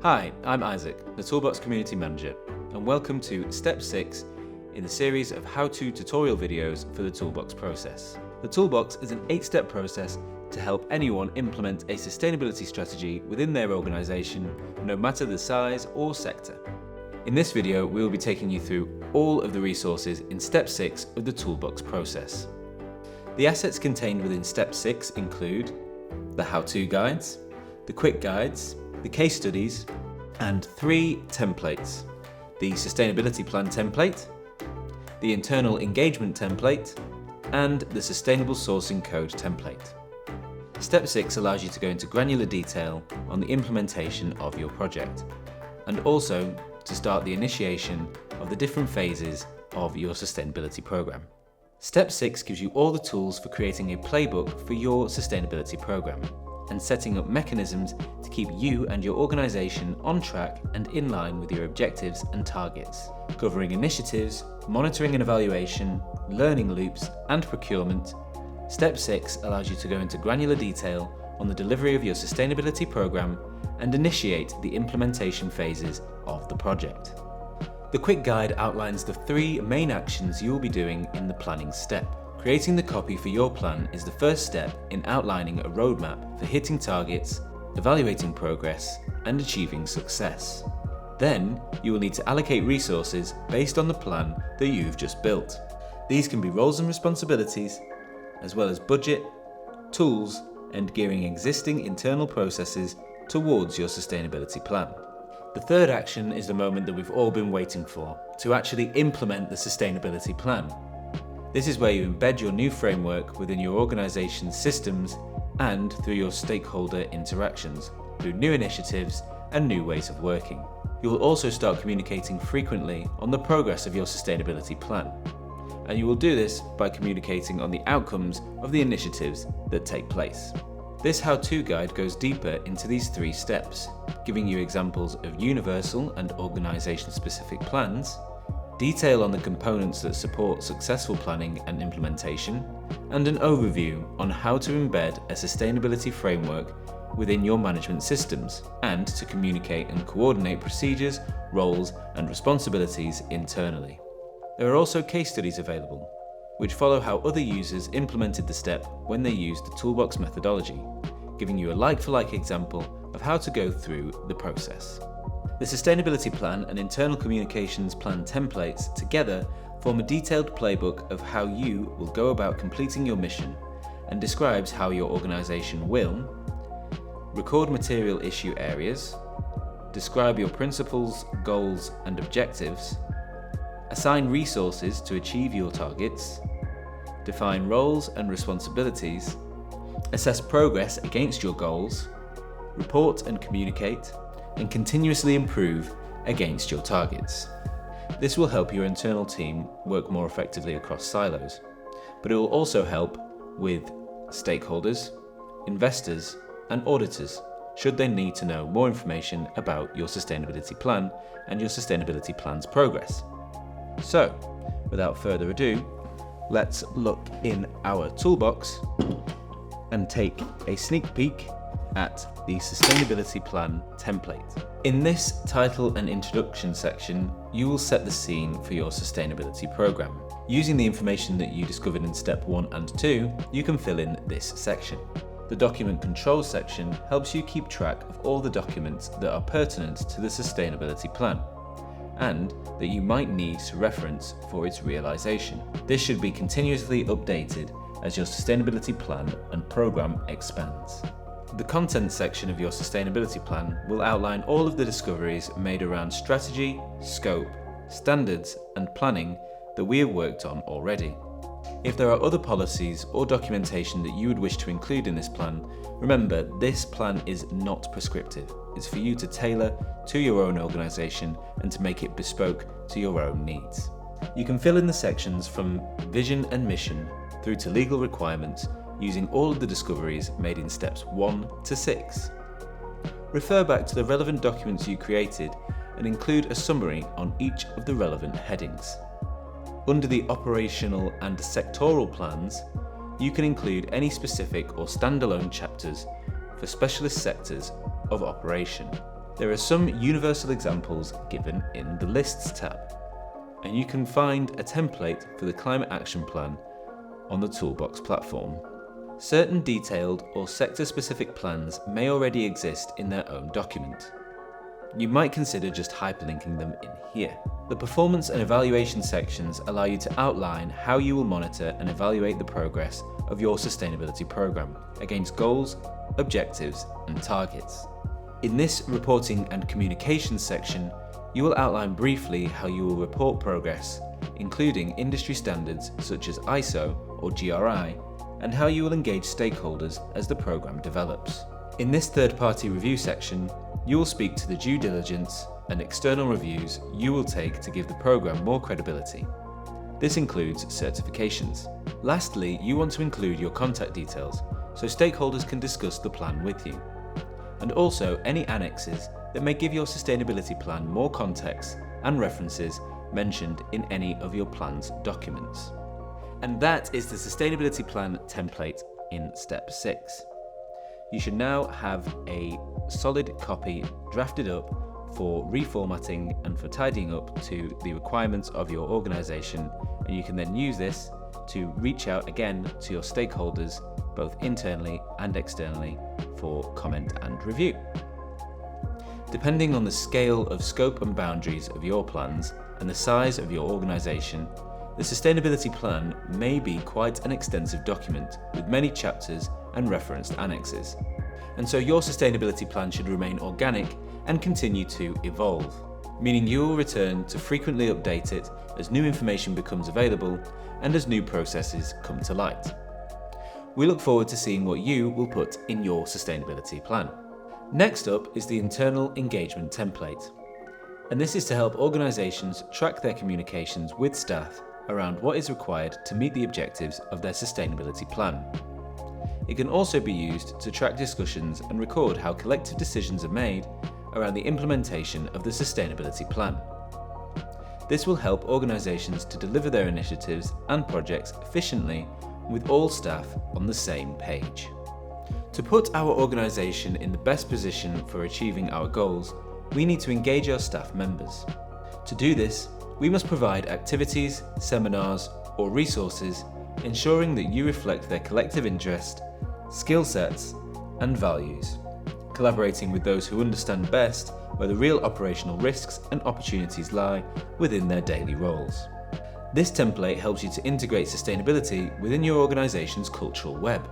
Hi, I'm Isaac, the Toolbox Community Manager, and welcome to Step 6 in the series of how-to tutorial videos for the Toolbox process. The Toolbox is an 8-step process to help anyone implement a sustainability strategy within their organisation, no matter the size or sector. In this video, we will be taking you through all of the resources in Step 6 of the Toolbox process. The assets contained within Step 6 include the how-to guides, the quick guides, the case studies, and 3 templates: the sustainability plan template, the internal engagement template, and the sustainable sourcing code template. Step 6 allows you to go into granular detail on the implementation of your project, and also to start the initiation of the different phases of your sustainability program. Step 6 gives you all the tools for creating a playbook for your sustainability program and setting up mechanisms to keep you and your organisation on track and in line with your objectives and targets, covering initiatives, monitoring and evaluation, learning loops, and procurement. Step 6 allows you to go into granular detail on the delivery of your sustainability program and initiate the implementation phases of the project. The quick guide outlines the 3 main actions you will be doing in the planning step. Creating the copy for your plan is the first step in outlining a roadmap for hitting targets, evaluating progress, and achieving success. Then, you will need to allocate resources based on the plan that you've just built. These can be roles and responsibilities, as well as budget, tools, and gearing existing internal processes towards your sustainability plan. The third action is the moment that we've all been waiting for, to actually implement the sustainability plan. This is where you embed your new framework within your organisation's systems and through your stakeholder interactions, through new initiatives and new ways of working. You will also start communicating frequently on the progress of your sustainability plan, and you will do this by communicating on the outcomes of the initiatives that take place. This how-to guide goes deeper into these 3 steps, giving you examples of universal and organisation-specific plans, detail on the components that support successful planning and implementation, and an overview on how to embed a sustainability framework within your management systems and to communicate and coordinate procedures, roles, and responsibilities internally. There are also case studies available, which follow how other users implemented the step when they used the Toolbox methodology, giving you a like-for-like example of how to go through the process. The sustainability plan and internal communications plan templates together form a detailed playbook of how you will go about completing your mission and describes how your organisation will record material issue areas, describe your principles, goals, and objectives, assign resources to achieve your targets, define roles and responsibilities, assess progress against your goals, report and communicate, and continuously improve against your targets. This will help your internal team work more effectively across silos, but it will also help with stakeholders, investors, and auditors should they need to know more information about your sustainability plan and your sustainability plan's progress. So, without further ado, let's look in our toolbox and take a sneak peek at the sustainability plan template. In this title and introduction section, you will set the scene for your sustainability program. Using the information that you discovered in step 1 and 2, you can fill in this section. The document control section helps you keep track of all the documents that are pertinent to the sustainability plan and that you might need to reference for its realization. This should be continuously updated as your sustainability plan and program expands. The content section of your sustainability plan will outline all of the discoveries made around strategy, scope, standards, and planning that we have worked on already. If there are other policies or documentation that you would wish to include in this plan, remember this plan is not prescriptive. It's for you to tailor to your own organisation and to make it bespoke to your own needs. You can fill in the sections from vision and mission through to legal requirements using all of the discoveries made in steps 1 to 6. Refer back to the relevant documents you created and include a summary on each of the relevant headings. Under the operational and sectoral plans, you can include any specific or standalone chapters for specialist sectors of operation. There are some universal examples given in the Lists tab, and you can find a template for the Climate Action Plan on the Toolbox platform. Certain detailed or sector-specific plans may already exist in their own document. You might consider just hyperlinking them in here. The performance and evaluation sections allow you to outline how you will monitor and evaluate the progress of your sustainability program against goals, objectives, and targets. In this reporting and communications section, you will outline briefly how you will report progress, including industry standards such as ISO or GRI, and how you will engage stakeholders as the program develops. In this third-party review section, you will speak to the due diligence and external reviews you will take to give the program more credibility. This includes certifications. Lastly, you want to include your contact details so stakeholders can discuss the plan with you, and also any annexes that may give your sustainability plan more context and references mentioned in any of your plan's documents. And that is the sustainability plan template in step 6. You should now have a solid copy drafted up for reformatting and for tidying up to the requirements of your organisation, and you can then use this to reach out again to your stakeholders both internally and externally for comment and review. Depending on the scale of scope and boundaries of your plans and the size of your organisation, the sustainability plan may be quite an extensive document with many chapters and referenced annexes. And so your sustainability plan should remain organic and continue to evolve, meaning you will return to frequently update it as new information becomes available and as new processes come to light. We look forward to seeing what you will put in your sustainability plan. Next up is the internal engagement template, and this is to help organisations track their communications with staff around what is required to meet the objectives of their sustainability plan. It can also be used to track discussions and record how collective decisions are made around the implementation of the sustainability plan. This will help organisations to deliver their initiatives and projects efficiently with all staff on the same page. To put our organisation in the best position for achieving our goals, we need to engage our staff members. To do this, we must provide activities, seminars, or resources ensuring that you reflect their collective interest, skill sets, and values, collaborating with those who understand best where the real operational risks and opportunities lie within their daily roles. This template helps you to integrate sustainability within your organisation's cultural web.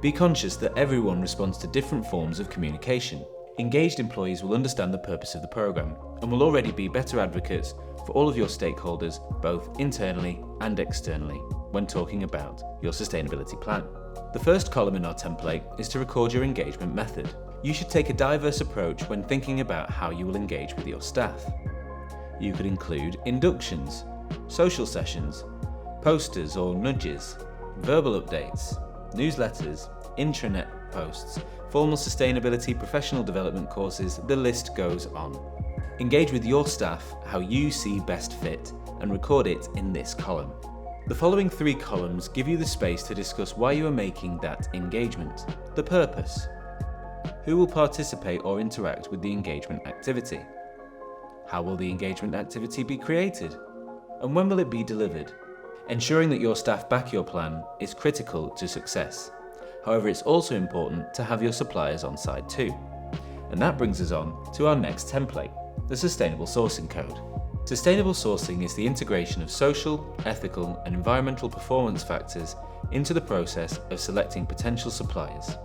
Be conscious that everyone responds to different forms of communication. Engaged employees will understand the purpose of the programme and will already be better advocates for all of your stakeholders, both internally and externally, when talking about your sustainability plan. The first column in our template is to record your engagement method. You should take a diverse approach when thinking about how you will engage with your staff. You could include inductions, social sessions, posters or nudges, verbal updates, newsletters, intranet posts, formal sustainability professional development courses, the list goes on. Engage with your staff how you see best fit and record it in this column. The following 3 columns give you the space to discuss why you are making that engagement, the purpose, who will participate or interact with the engagement activity, how will the engagement activity be created, and when will it be delivered. Ensuring that your staff back your plan is critical to success. However, it's also important to have your suppliers on side too. And that brings us on to our next template, the Sustainable Sourcing Code. Sustainable sourcing is the integration of social, ethical, and environmental performance factors into the process of selecting potential suppliers.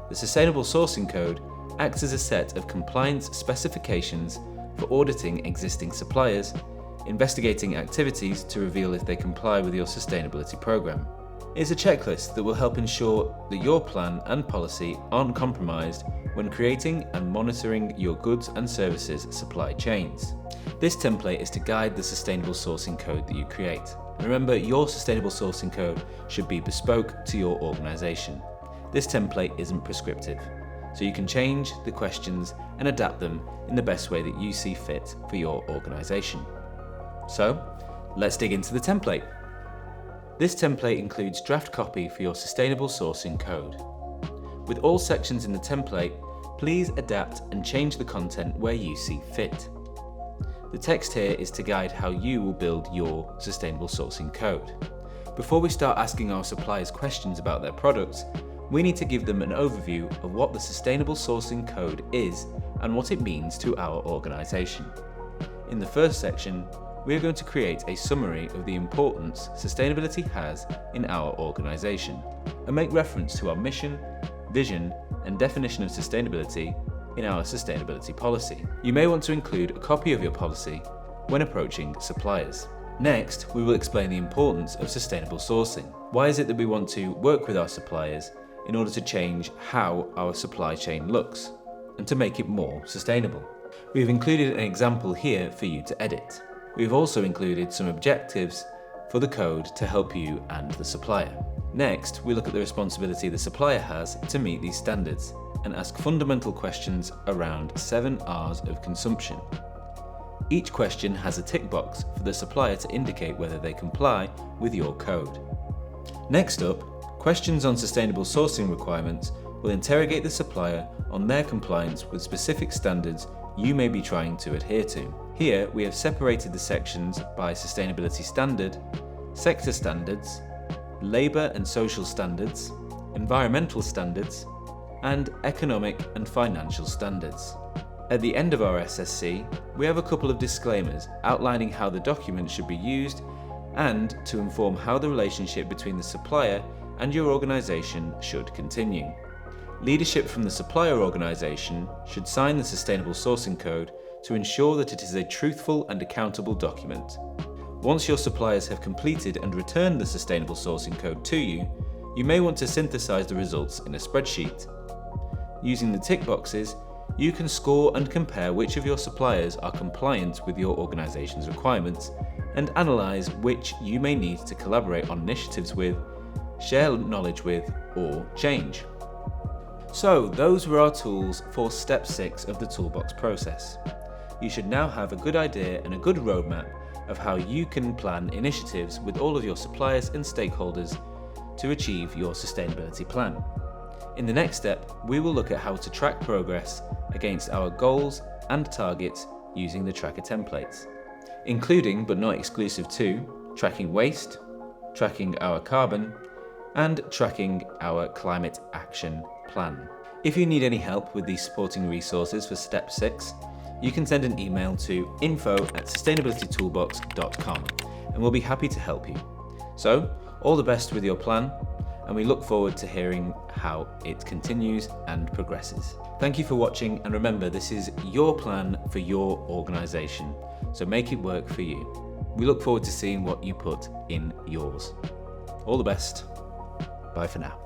The Sustainable Sourcing Code acts as a set of compliance specifications for auditing existing suppliers, investigating activities to reveal if they comply with your sustainability program. It is a checklist that will help ensure that your plan and policy aren't compromised when creating and monitoring your goods and services supply chains. This template is to guide the sustainable sourcing code that you create. And remember, your sustainable sourcing code should be bespoke to your organisation. This template isn't prescriptive, so you can change the questions and adapt them in the best way that you see fit for your organisation. So, let's dig into the template. This template includes draft copy for your sustainable sourcing code. With all sections in the template please adapt and change the content where you see fit. The text here is to guide how you will build your sustainable sourcing code. Before we start asking our suppliers questions about their products, we need to give them an overview of what the sustainable sourcing code is and what it means to our organisation. In the first section, we are going to create a summary of the importance sustainability has in our organisation and make reference to our mission, vision and definition of sustainability in our sustainability policy. You may want to include a copy of your policy when approaching suppliers. Next, we will explain the importance of sustainable sourcing. Why is it that we want to work with our suppliers in order to change how our supply chain looks and to make it more sustainable? We have included an example here for you to edit. We have also included some objectives for the code to help you and the supplier. Next, we look at the responsibility the supplier has to meet these standards and ask fundamental questions around 7 R's of consumption. Each question has a tick box for the supplier to indicate whether they comply with your code. Next up, questions on sustainable sourcing requirements will interrogate the supplier on their compliance with specific standards you may be trying to adhere to. Here, we have separated the sections by sustainability standard, sector standards, labour and social standards, environmental standards, and economic and financial standards. At the end of our SSC, we have a couple of disclaimers outlining how the document should be used and to inform how the relationship between the supplier and your organisation should continue. Leadership from the supplier organisation should sign the Sustainable Sourcing Code to ensure that it is a truthful and accountable document. Once your suppliers have completed and returned the Sustainable Sourcing Code to you, you may want to synthesize the results in a spreadsheet. Using the tick boxes, you can score and compare which of your suppliers are compliant with your organisation's requirements and analyse which you may need to collaborate on initiatives with, share knowledge with, or change. So those were our tools for step 6 of the Toolbox process. You should now have a good idea and a good roadmap of how you can plan initiatives with all of your suppliers and stakeholders to achieve your sustainability plan. In the next step, we will look at how to track progress against our goals and targets using the tracker templates, including but not exclusive to tracking waste, tracking our carbon, and tracking our climate action plan. If you need any help with these supporting resources for step 6, you can send an email to info@sustainabilitytoolbox.com and we'll be happy to help you. So, all the best with your plan, and we look forward to hearing how it continues and progresses. Thank you for watching, and remember, this is your plan for your organisation, so make it work for you. We look forward to seeing what you put in yours. All the best. Bye for now.